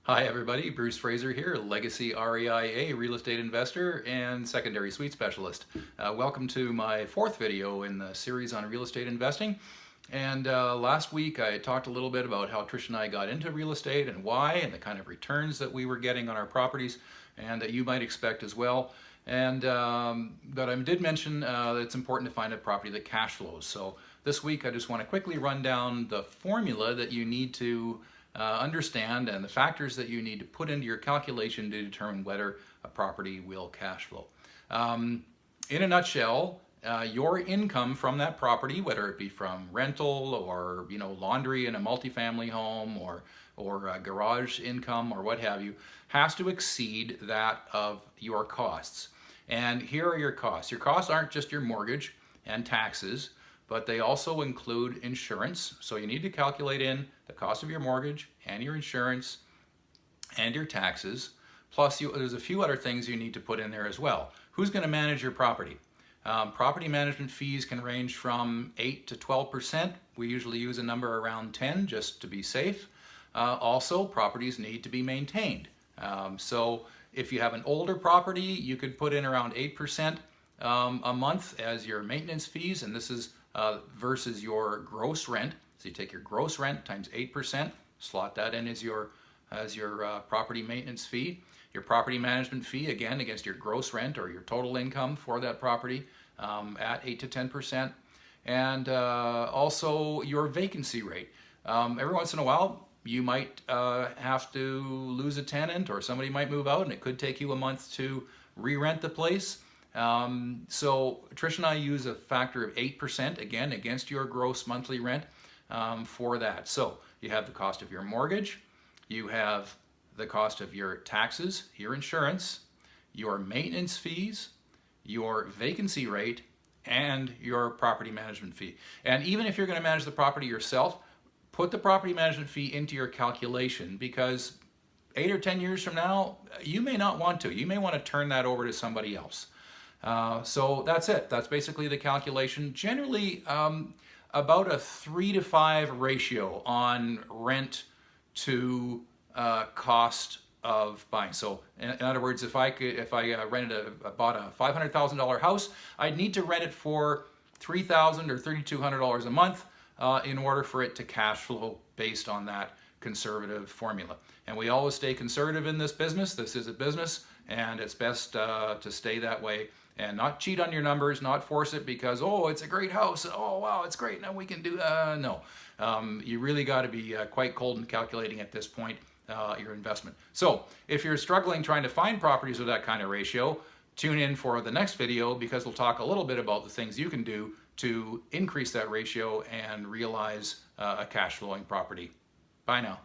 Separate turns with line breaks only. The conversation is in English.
Hi everybody, Bruce Fraser here, Legacy REIA real estate investor and secondary suite specialist. Welcome to my fourth video in the series on real estate investing. And last week I talked a little bit about how Trish and I got into real estate and why, and the kind of returns that we were getting on our properties and that you might expect as well. And but I did mention that it's important to find a property that cash flows. So this week I just want to quickly run down the formula that you need to understand and the factors that you need to put into your calculation to determine whether a property will cash flow. In a nutshell, your income from that property, whether it be from rental or laundry in a multifamily home or garage income or what have you, has to exceed that of your costs. And here are your costs. Your costs aren't just your mortgage and taxes, but they also include insurance. So you need to calculate in the cost of your mortgage and your insurance and your taxes. Plus, there's a few other things you need to put in there as well. Who's going to manage your property? Property management fees can range from 8 to 12%. We usually use a number around 10 just to be safe. Also, properties need to be maintained. So if you have an older property, you could put in around 8% a month as your maintenance fees, and this is versus your gross rent. So you take your gross rent times 8%, slot that in as your property maintenance fee. Your property management fee, again, against your gross rent or your total income for that property at 8 to 10%. And also your vacancy rate. Every once in a while, you might have to lose a tenant or somebody might move out and it could take you a month to re-rent the place. So Trish and I use a factor of 8% again against your gross monthly rent for that. So you have the cost of your mortgage, you have the cost of your taxes, your insurance, your maintenance fees, your vacancy rate, and your property management fee. And even if you're going to manage the property yourself, put the property management fee into your calculation, because 8 or 10 years from now, you may not want to. You may want to turn that over to somebody else. So that's it. That's basically the calculation. Generally, about a 3 to 5 ratio on rent to cost of buying. So in other words, if I bought a $500,000 house, I'd need to rent it for $3,000 or $3,200 a month in order for it to cash flow based on that conservative formula. And we always stay conservative in this business. This is a business, and it's best to stay that way and not cheat on your numbers, not force it because, oh, it's a great house. Oh, wow, it's great. Now we can do, no. You really got to be quite cold in calculating at this point your investment. So if you're struggling trying to find properties with that kind of ratio, tune in for the next video because we'll talk a little bit about the things you can do to increase that ratio and realize a cash flowing property. Bye now.